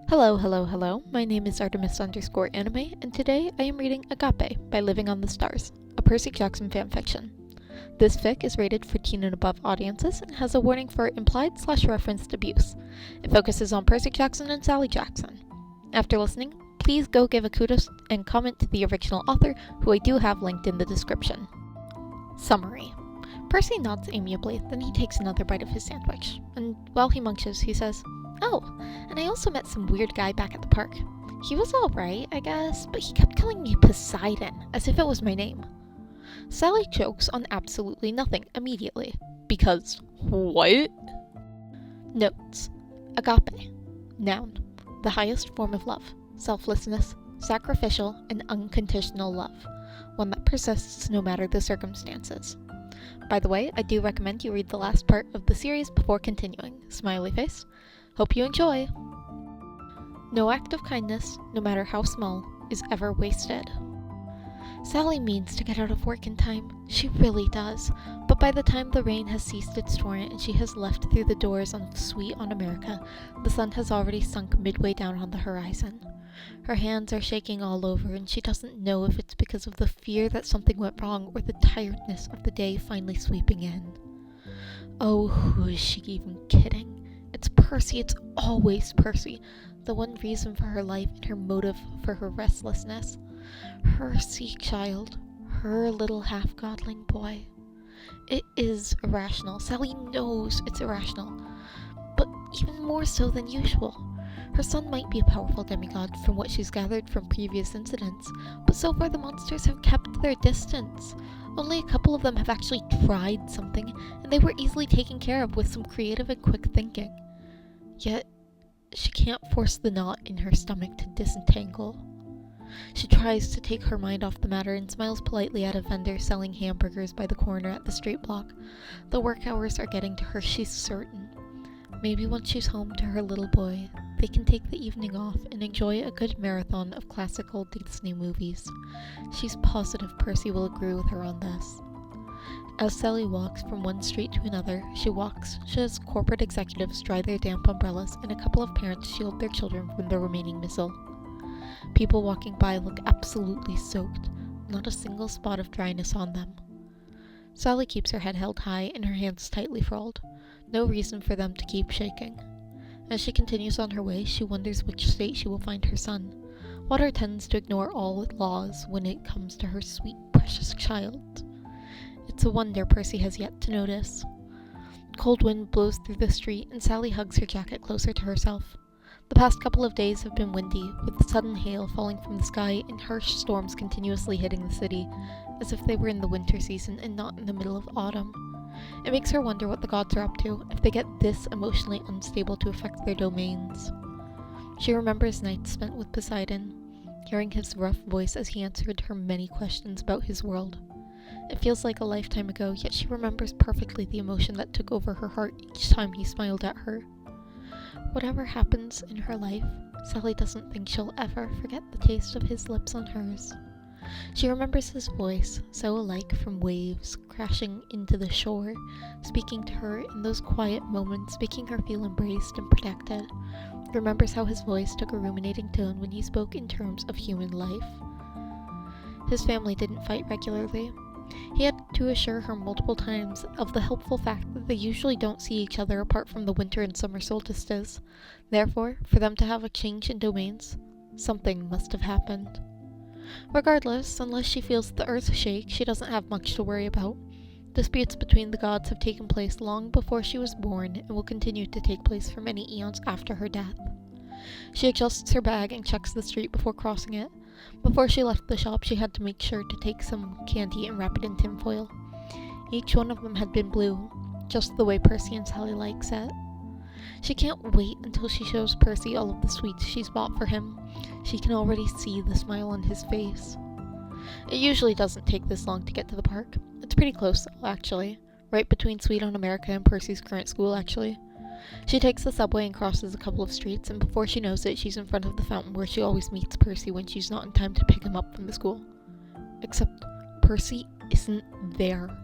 Hello. My name is Artemis_anime, and today I am reading Agape by Livingonthestars, a Percy Jackson fanfiction. This fic is rated for teen and above audiences and has a warning for implied/referenced abuse. It focuses on Percy Jackson and Sally Jackson. After listening, please go give a kudos and comment to the original author, who I do have linked in the description. Summary. Percy nods amiably, then he takes another bite of his sandwich, and while he munches, he says, "Oh, and I also met some weird guy back at the park. He was alright, I guess, but he kept calling me Poseidon, as if it was my name." Sally jokes on absolutely nothing immediately, because what? Notes. Agape. Noun. The highest form of love. Selflessness, sacrificial, and unconditional love. One that persists no matter the circumstances. By the way, I do recommend you read the last part of the series before continuing. Smiley face. Hope you enjoy! No act of kindness, no matter how small, is ever wasted. Sally means to get out of work in time. She really does. But by the time the rain has ceased its torrent and she has left through the doors of Sweet on America, the sun has already sunk midway down on the horizon. Her hands are shaking all over, and she doesn't know if it's because of the fear that something went wrong or the tiredness of the day finally sweeping in. Oh, who is she even kidding? It's Percy, it's always Percy, the one reason for her life and her motive for her restlessness. Her sea child, her little half-godling boy. It is irrational. Sally knows it's irrational, but even more so than usual. Her son might be a powerful demigod from what she's gathered from previous incidents, but so far the monsters have kept their distance. Only a couple of them have actually tried something, and they were easily taken care of with some creative and quick thinking. Yet, she can't force the knot in her stomach to disentangle. She tries to take her mind off the matter and smiles politely at a vendor selling hamburgers by the corner at the street block. The work hours are getting to her, she's certain. Maybe once she's home to her little boy, they can take the evening off and enjoy a good marathon of classical Disney movies. She's positive Percy will agree with her on this. As Sally walks from one street to another, she watches corporate executives dry their damp umbrellas and a couple of parents shield their children from the remaining missile. People walking by look absolutely soaked, not a single spot of dryness on them. Sally keeps her head held high and her hands tightly rolled. No reason for them to keep shaking. As she continues on her way, she wonders which state she will find her son. Water tends to ignore all laws when it comes to her sweet, precious child. It's a wonder Percy has yet to notice. Cold wind blows through the street, and Sally hugs her jacket closer to herself. The past couple of days have been windy, with sudden hail falling from the sky and harsh storms continuously hitting the city, as if they were in the winter season and not in the middle of autumn. It makes her wonder what the gods are up to, if they get this emotionally unstable to affect their domains. She remembers nights spent with Poseidon, hearing his rough voice as he answered her many questions about his world. It feels like a lifetime ago, yet she remembers perfectly the emotion that took over her heart each time he smiled at her. Whatever happens in her life, Sally doesn't think she'll ever forget the taste of his lips on hers. She remembers his voice, so alike from waves crashing into the shore, speaking to her in those quiet moments, making her feel embraced and protected. Remembers how his voice took a ruminating tone when he spoke in terms of human life. His family didn't fight regularly. He had to assure her multiple times of the helpful fact that they usually don't see each other apart from the winter and summer solstices. Therefore, for them to have a change in domains, something must have happened. Regardless, unless she feels the earth shake, she doesn't have much to worry about. Disputes between the gods have taken place long before she was born and will continue to take place for many eons after her death. She adjusts her bag and checks the street before crossing it. Before she left the shop, she had to make sure to take some candy and wrap it in tinfoil. Each one of them had been blue, just the way Percy and Sally likes it. She can't wait until she shows Percy all of the sweets she's bought for him. She can already see the smile on his face. It usually doesn't take this long to get to the park. It's pretty close, actually. Right between Sweet on America and Percy's current school, actually. She takes the subway and crosses a couple of streets, and before she knows it, she's in front of the fountain where she always meets Percy when she's not in time to pick him up from the school. Except Percy isn't there.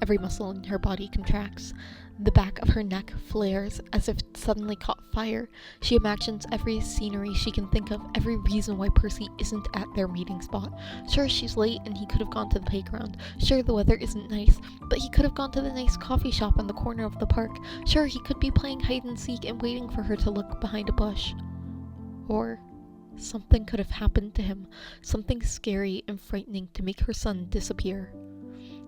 Every muscle in her body contracts. The back of her neck flares as if it suddenly caught fire. She imagines every scenery she can think of, every reason why Percy isn't at their meeting spot. Sure, she's late and he could have gone to the playground. Sure, the weather isn't nice, but he could have gone to the nice coffee shop on the corner of the park. Sure, he could be playing hide and seek and waiting for her to look behind a bush. Or something could have happened to him, something scary and frightening to make her son disappear.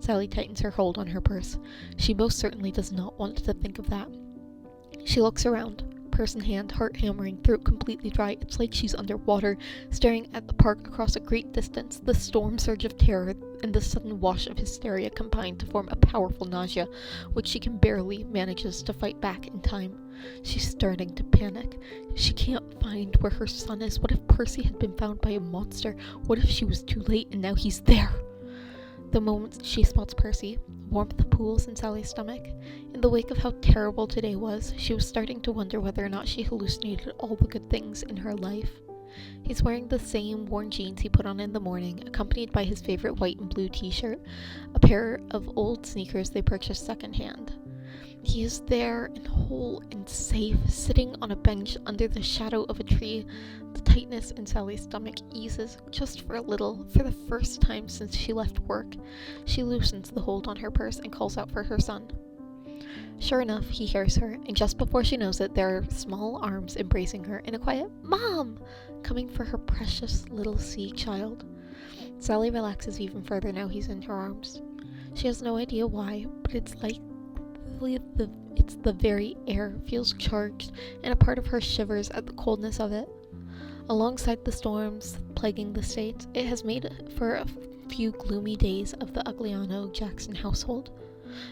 Sally tightens her hold on her purse. She most certainly does not want to think of that. She looks around, purse in hand, heart hammering, throat completely dry. It's like she's underwater, staring at the park across a great distance. The storm surge of terror and the sudden wash of hysteria combine to form a powerful nausea, which she can barely manages to fight back in time. She's starting to panic. She can't find where her son is. What if Percy had been found by a monster? What if she was too late and now he's there? The moment she spots Percy, warmth pools in Sally's stomach. In the wake of how terrible today was, she was starting to wonder whether or not she hallucinated all the good things in her life. He's wearing the same worn jeans he put on in the morning, accompanied by his favorite white and blue t-shirt, a pair of old sneakers they purchased secondhand. He is there and whole and safe, sitting on a bench under the shadow of a tree. The tightness in Sally's stomach eases just for a little. For the first time since she left work, she loosens the hold on her purse and calls out for her son. Sure enough, he hears her, and just before she knows it, there are small arms embracing her and a quiet "Mom!" coming for her precious little sea child. Sally relaxes even further now he's in her arms. She has no idea why, but it's like the very air feels charged, and a part of her shivers at the coldness of it. Alongside the storms plaguing the state, it has made for a few gloomy days of the Ugliano Jackson household.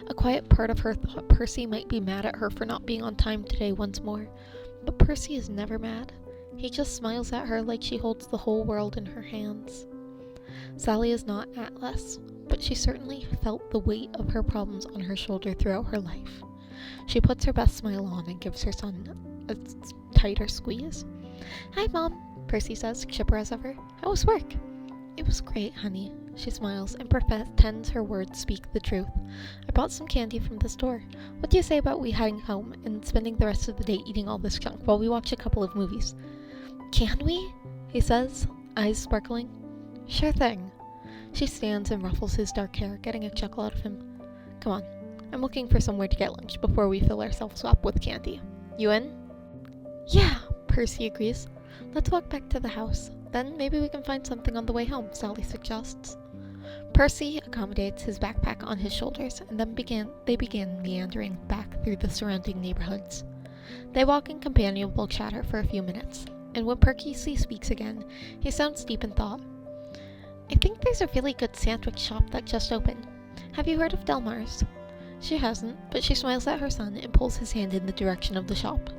A quiet part of her thought Percy might be mad at her for not being on time today once more, but Percy is never mad. He just smiles at her like she holds the whole world in her hands. Sally is not Atlas, but she certainly felt the weight of her problems on her shoulder throughout her life. She puts her best smile on and gives her son a tighter squeeze. "Hi, Mom," Percy says, chipper as ever. "How was work?" "It was great, honey." She smiles and pretends her words speak the truth. "I bought some candy from the store. What do you say about we heading home and spending the rest of the day eating all this junk while we watch a couple of movies?" "Can we?" he says, eyes sparkling. "Sure thing." She stands and ruffles his dark hair, getting a chuckle out of him. "Come on, I'm looking for somewhere to get lunch before we fill ourselves up with candy. You in?" "Yeah," Percy agrees. "Let's walk back to the house. Then maybe we can find something on the way home," Sally suggests. Percy accommodates his backpack on his shoulders, and then they begin meandering back through the surrounding neighborhoods. They walk in companionable chatter for a few minutes, and when Percy speaks again, he sounds deep in thought. "I think there's a really good sandwich shop that just opened. Have you heard of Delmar's?" She hasn't, but she smiles at her son and pulls his hand in the direction of the shop.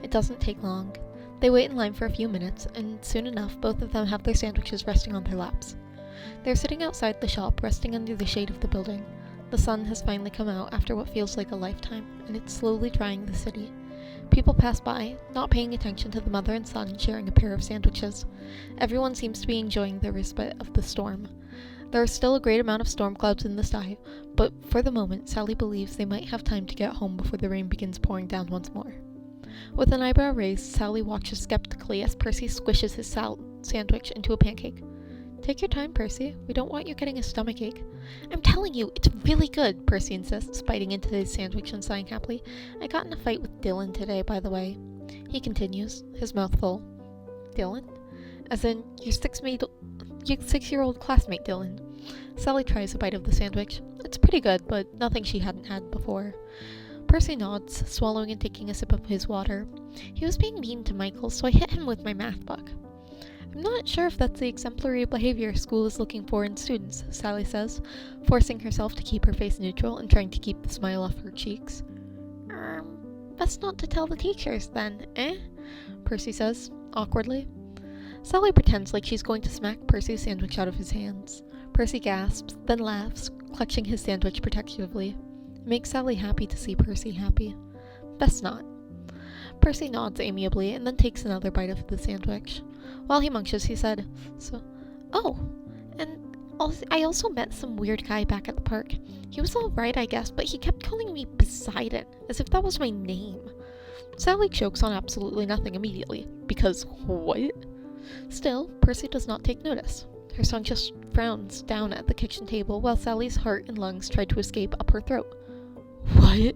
It doesn't take long. They wait in line for a few minutes, and soon enough both of them have their sandwiches resting on their laps. They're sitting outside the shop, resting under the shade of the building. The sun has finally come out after what feels like a lifetime, and it's slowly drying the city. People pass by, not paying attention to the mother and son sharing a pair of sandwiches. Everyone seems to be enjoying the respite of the storm. There are still a great amount of storm clouds in the sky, but for the moment Sally believes they might have time to get home before the rain begins pouring down once more. With an eyebrow raised, Sally watches skeptically as Percy squishes his sandwich into a pancake. "Take your time, Percy. We don't want you getting a stomachache." "I'm telling you, it's really good," Percy insists, biting into his sandwich and sighing happily. "I got in a fight with Dylan today, by the way." He continues, his mouth full. "Dylan? As in, your 6-year-old classmate, Dylan." Sally tries a bite of the sandwich. It's pretty good, but nothing she hadn't had before. Percy nods, swallowing and taking a sip of his water. "He was being mean to Michael, so I hit him with my math book." "I'm not sure if that's the exemplary behavior school is looking for in students," Sally says, forcing herself to keep her face neutral and trying to keep the smile off her cheeks. Best not to tell the teachers, then, eh?" Percy says, awkwardly. Sally pretends like she's going to smack Percy's sandwich out of his hands. Percy gasps, then laughs, clutching his sandwich protectively. It makes Sally happy to see Percy happy. Best not. Percy nods amiably and then takes another bite of the sandwich. While he munches, he said, and I also met some weird guy back at the park. He was alright, I guess, but he kept calling me Poseidon, as if that was my name. Sally chokes on absolutely nothing immediately, because what? Still, Percy does not take notice. Her son just frowns down at the kitchen table while Sally's heart and lungs try to escape up her throat. What?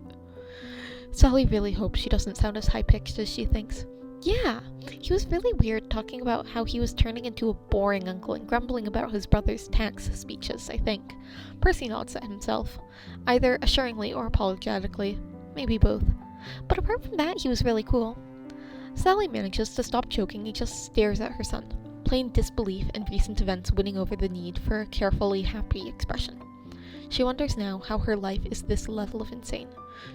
Sally really hopes she doesn't sound as high-pitched as she thinks. Yeah, he was really weird talking about how he was turning into a boring uncle and grumbling about his brother's tax speeches, I think. Percy nods at himself, either assuringly or apologetically, maybe both. But apart from that, he was really cool. Sally manages to stop choking and just stares at her son, plain disbelief in recent events winning over the need for a carefully happy expression. She wonders now how her life is this level of insane.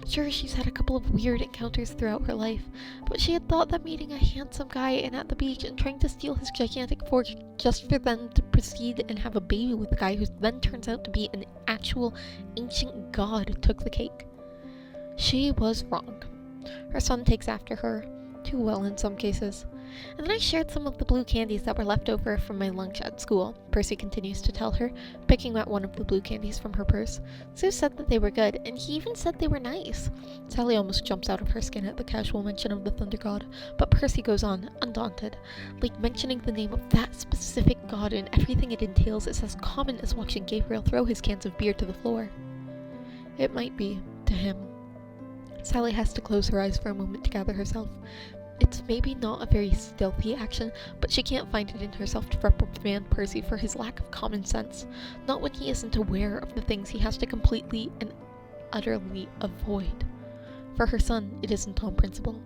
Sure, she's had a couple of weird encounters throughout her life, but she had thought that meeting a handsome guy in at the beach and trying to steal his gigantic fortune just for them to proceed and have a baby with a guy who then turns out to be an actual ancient god took the cake. She was wrong. Her son takes after her, too well in some cases. And then I shared some of the blue candies that were left over from my lunch at school, Percy continues to tell her, picking at one of the blue candies from her purse. Zeus said that they were good, and he even said they were nice. Sally almost jumps out of her skin at the casual mention of the thunder god, but Percy goes on, undaunted. Like mentioning the name of that specific god and everything it entails is as common as watching Gabriel throw his cans of beer to the floor. It might be, to him. Sally has to close her eyes for a moment to gather herself. It's maybe not a very stealthy action, but she can't find it in herself to reprimand Percy for his lack of common sense, not when he isn't aware of the things he has to completely and utterly avoid. For her son, it isn't on principle.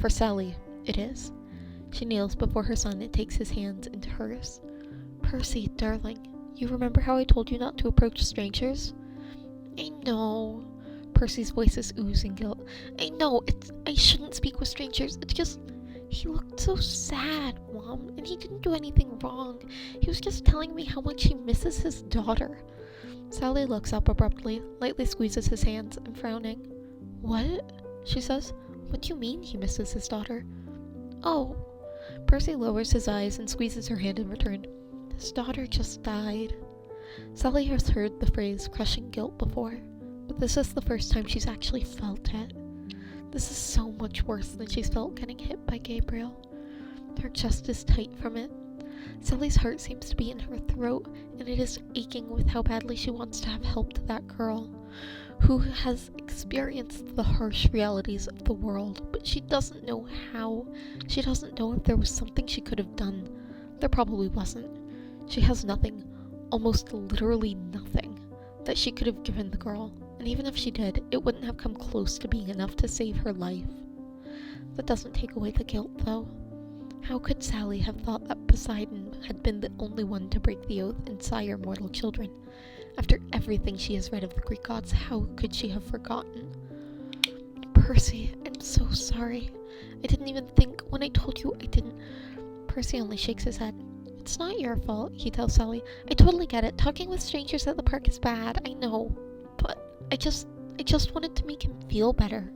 For Sally, it is. She kneels before her son and takes his hands into hers. Percy, darling, you remember how I told you not to approach strangers? I know. Percy's voice is oozing guilt. I know, I shouldn't speak with strangers. It's just, he looked so sad, Mom, and he didn't do anything wrong. He was just telling me how much he misses his daughter. Sally looks up abruptly, lightly squeezes his hands, and frowning. What? She says. What do you mean he misses his daughter? Oh. Percy lowers his eyes and squeezes her hand in return. His daughter just died. Sally has heard the phrase crushing guilt before, but this is the first time she's actually felt it. This is so much worse than she's felt getting hit by Gabriel. Her chest is tight from it. Sally's heart seems to be in her throat, and it is aching with how badly she wants to have helped that girl, who has experienced the harsh realities of the world, but she doesn't know how. She doesn't know if there was something she could have done. There probably wasn't. She has nothing, almost literally nothing, that she could have given the girl, and even if she did, it wouldn't have come close to being enough to save her life. That doesn't take away the guilt, though. How could Sally have thought that Poseidon had been the only one to break the oath and sire mortal children? After everything she has read of the Greek gods, how could she have forgotten? Percy, I'm so sorry. I didn't even think when I told you I didn't. Percy only shakes his head. It's not your fault, he tells Sally. I totally get it. Talking with strangers at the park is bad, I know. But I just wanted to make him feel better.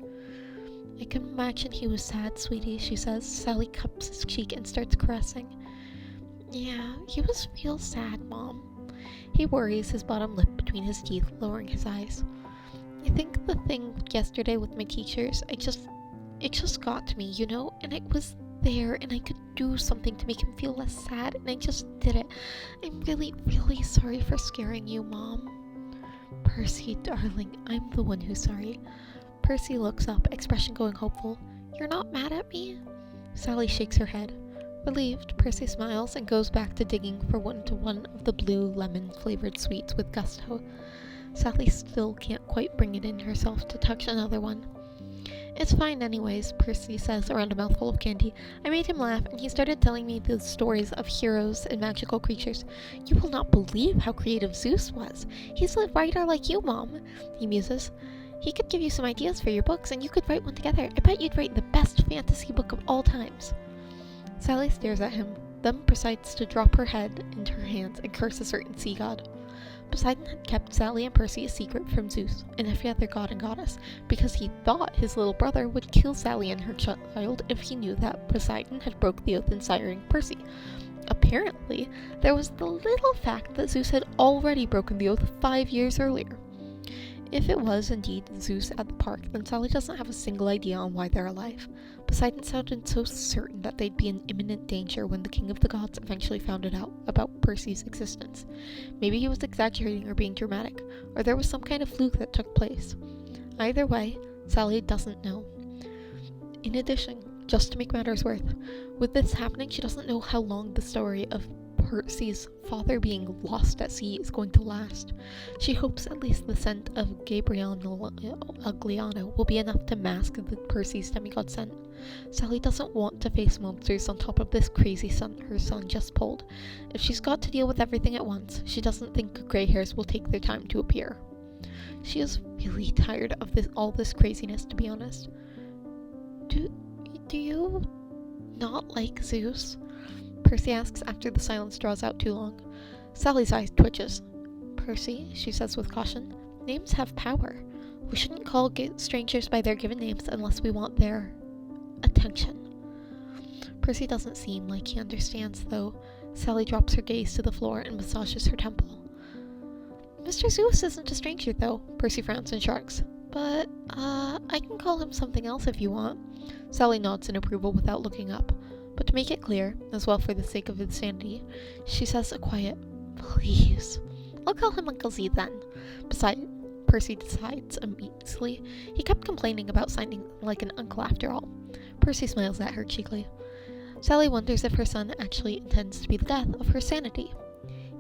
I can imagine he was sad, sweetie, she says. Sally cups his cheek and starts caressing. Yeah, he was real sad, Mom. He worries his bottom lip between his teeth, lowering his eyes. I think the thing yesterday with my teachers, it just got to me, you know, and I was there and I could do something to make him feel less sad, and I just did it. I'm really, really sorry for scaring you, Mom. Percy, darling, I'm the one who's sorry. Percy looks up, expression going hopeful. You're not mad at me? Sally shakes her head. Relieved, Percy smiles and goes back to digging for one of the blue lemon-flavored sweets with gusto. Sally still can't quite bring it in herself to touch another one. It's fine anyways, Percy says around a mouthful of candy. I made him laugh, and he started telling me the stories of heroes and magical creatures. You will not believe how creative Zeus was. He's a writer like you, Mom, he muses. He could give you some ideas for your books, and you could write one together. I bet you'd write the best fantasy book of all times. Sally stares at him, then proceeds to drop her head into her hands and curse a certain sea god. Poseidon had kept Sally and Percy a secret from Zeus and every other god and goddess because he thought his little brother would kill Sally and her child if he knew that Poseidon had broke the oath in siring Percy. Apparently, there was the little fact that Zeus had already broken the oath 5 years earlier. If it was indeed Zeus at the park, then Sally doesn't have a single idea on why they're alive. Poseidon sounded so certain that they'd be in imminent danger when the king of the gods eventually found out about Percy's existence. Maybe he was exaggerating or being dramatic, or there was some kind of fluke that took place. Either way, Sally doesn't know. In addition, just to make matters worse, with this happening, she doesn't know how long the story of Percy's father being lost at sea is going to last. She hopes at least the scent of Gabriano Agliano will be enough to mask the Percy's demigod scent. Sally doesn't want to face monsters on top of this crazy son her son just pulled. If she's got to deal with everything at once, she doesn't think grey hairs will take their time to appear. She is really tired of all this craziness, to be honest. Do you not like Zeus? Percy asks after the silence draws out too long. Sally's eyes twitches. Percy, she says with caution, names have power. We shouldn't call strangers by their given names unless we want their attention. Percy doesn't seem like he understands, though. Sally drops her gaze to the floor and massages her temple. Mr. Zeus isn't a stranger, though, Percy frowns and shrugs. But, I can call him something else if you want. Sally nods in approval without looking up. But to make it clear, as well for the sake of his sanity, she says a quiet, please. I'll call him Uncle Z then. Percy decides immediately. He kept complaining about sounding like an uncle after all. Percy smiles at her cheekily. Sally wonders if her son actually intends to be the death of her sanity.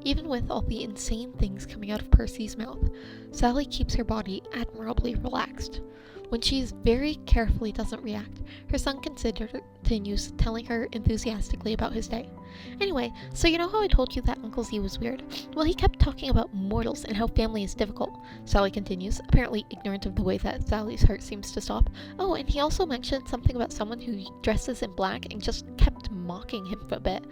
Even with all the insane things coming out of Percy's mouth, Sally keeps her body admirably relaxed. When she very carefully doesn't react, her son continues telling her enthusiastically about his day. Anyway, so you know how I told you that Uncle Z was weird? Well, he kept talking about mortals and how family is difficult. Sally continues, apparently ignorant of the way that Sally's heart seems to stop. Oh, and he also mentioned something about someone who dresses in black and just kept mocking him for a bit.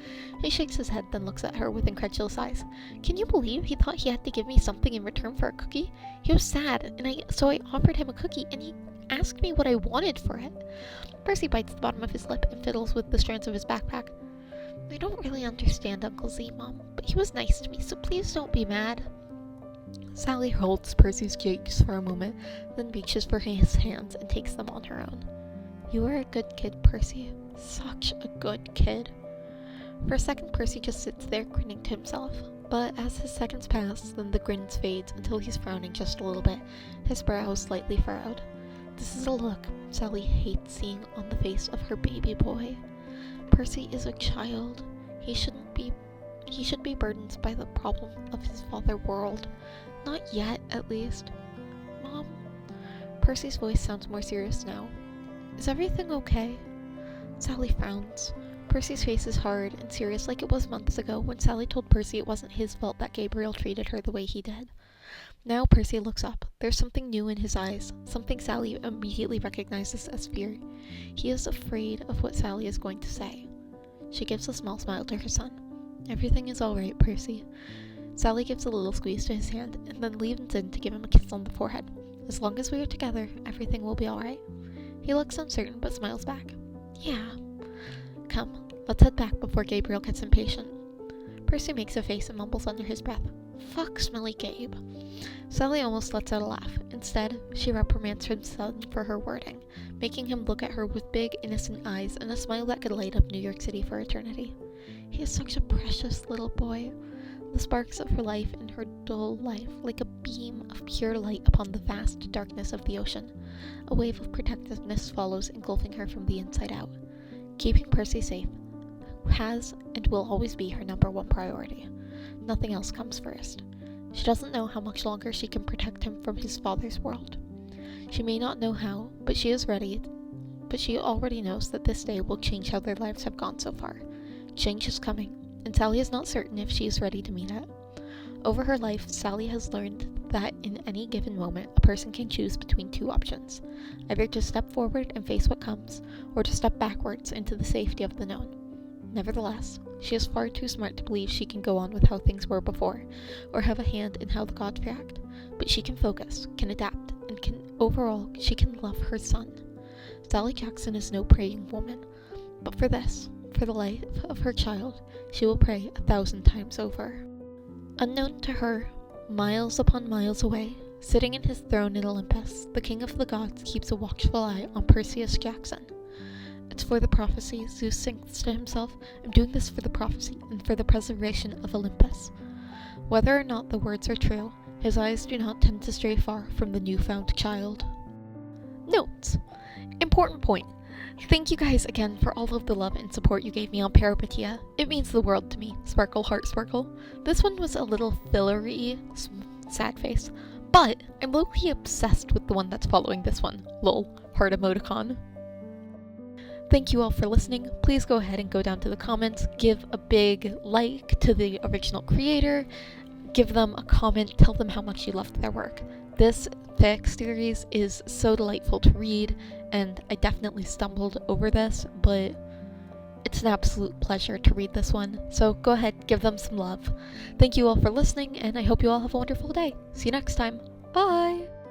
He shakes his head, then looks at her with incredulous eyes. Can you believe he thought he had to give me something in return for a cookie? He was sad, and so I offered him a cookie, and he asked me what I wanted for it. Percy bites the bottom of his lip and fiddles with the strands of his backpack. I don't really understand Uncle Z, Mom, but he was nice to me, so please don't be mad. Sally holds Percy's cheeks for a moment, then reaches for his hands and takes them on her own. You are a good kid, Percy. Such a good kid. For a second, Percy just sits there grinning to himself, but as his seconds pass, then the grin fades until he's frowning just a little bit, his brows slightly furrowed. This is a look Sally hates seeing on the face of her baby boy. Percy is a child. He should be burdened by the problem of his father world. Not yet, at least. Mom? Percy's voice sounds more serious now. Is everything okay? Sally frowns. Percy's face is hard and serious like it was months ago when Sally told Percy it wasn't his fault that Gabriel treated her the way he did. Now Percy looks up. There's something new in his eyes, something Sally immediately recognizes as fear. He is afraid of what Sally is going to say. She gives a small smile to her son. Everything is all right, Percy. Sally gives a little squeeze to his hand and then leans in to give him a kiss on the forehead. As long as we are together, everything will be all right. He looks uncertain but smiles back. Yeah. Come, let's head back before Gabriel gets impatient. Percy makes a face and mumbles under his breath. Fuck smelly Gabe. Sally almost lets out a laugh. Instead, she reprimands her son for her wording, making him look at her with big, innocent eyes and a smile that could light up New York City for eternity. He is such a precious little boy. The sparks of her life in her dull life, like a beam of pure light upon the vast darkness of the ocean. A wave of protectiveness follows, engulfing her from the inside out. Keeping Percy safe has and will always be her number one priority. Nothing else comes first. She doesn't know how much longer she can protect him from his father's world. She may not know how, but she is ready. But she already knows that this day will change how their lives have gone so far. Change is coming, and Sally is not certain if she is ready to meet it. Over her life, Sally has learned that in any given moment, a person can choose between two options, either to step forward and face what comes, or to step backwards into the safety of the known. Nevertheless, She is far too smart to believe she can go on with how things were before, or have a hand in how the gods react. But she can focus, can adapt, and she can love her son. Sally Jackson is no praying woman, but for this, for the life of her child, she will pray 1,000 times over. Unknown to her, miles upon miles away, sitting in his throne in Olympus, the king of the gods keeps a watchful eye on Perseus Jackson. It's for the prophecy, Zeus sings to himself, I'm doing this for the prophecy and for the preservation of Olympus. Whether or not the words are true, his eyes do not tend to stray far from the newfound child. Notes. Important point. Thank you guys again for all of the love and support you gave me on Peripetia. It means the world to me. Sparkle, heart, sparkle. This one was a little fillery, sad face, but I'm low-key obsessed with the one that's following this one. Lol, heart emoticon. Thank you all for listening. Please go ahead and go down to the comments, give a big like to the original creator, give them a comment, tell them how much you loved their work. This fic series is so delightful to read, and I definitely stumbled over this, but it's an absolute pleasure to read this one. So go ahead, give them some love. Thank you all for listening, and I hope you all have a wonderful day. See you next time. Bye!